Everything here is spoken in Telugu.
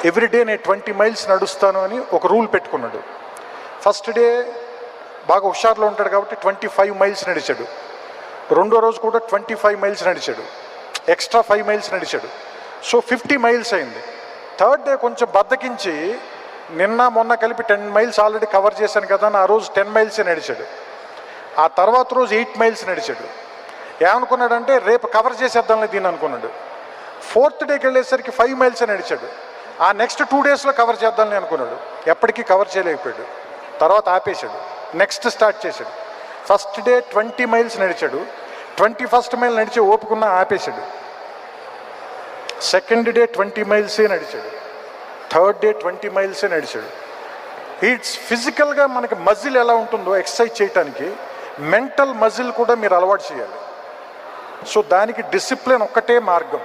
ఎవ్రీడే నేను 20 మైల్స్ నడుస్తాను అని ఒక రూల్ పెట్టుకున్నాడు. ఫస్ట్ డే బాగా హుషారులో ఉంటాడు కాబట్టి 25 మైల్స్ నడిచాడు. రెండో రోజు కూడా 25 మైల్స్ నడిచాడు, ఎక్స్ట్రా 5 మైల్స్ నడిచాడు. సో 50 మైల్స్ అయింది. థర్డ్ డే కొంచెం బద్దకించి నిన్న మొన్న కలిపి 10 మైల్స్ ఆల్రెడీ కవర్ చేశాను కదా అని ఆ రోజు 10 మైల్సే నడిచాడు. ఆ తర్వాత రోజు 8 మైల్స్ నడిచాడు. ఏమనుకున్నాడంటే రేపు కవర్ చేసేద్దాంలే దీన్ని అనుకున్నాడు. ఫోర్త్ డేకి వెళ్ళేసరికి 5 మైల్సే నడిచాడు. ఆ నెక్స్ట్ 2 డేస్లో కవర్ చేద్దామని అనుకున్నాడు. ఎప్పటికీ కవర్ చేయలేకపోయాడు. తర్వాత ఆపేశాడు, నెక్స్ట్ స్టార్ట్ చేశాడు. ఫస్ట్ డే 20 మైల్స్ నడిచాడు. 21st మైల్ నడిచి ఓపుకున్నా ఆపేశాడు. సెకండ్ డే 20 మైల్సే నడిచాడు. థర్డ్ డే 20 మైల్సే నడిచాడు. ఇట్స్ ఫిజికల్గా మనకి మజిల్ ఎలా ఉంటుందో ఎక్సర్సైజ్ చేయడానికి మెంటల్ మజిల్ కూడా మీరు అలవాటు చేయాలి. సో దానికి డిసిప్లిన్ ఒక్కటే మార్గం.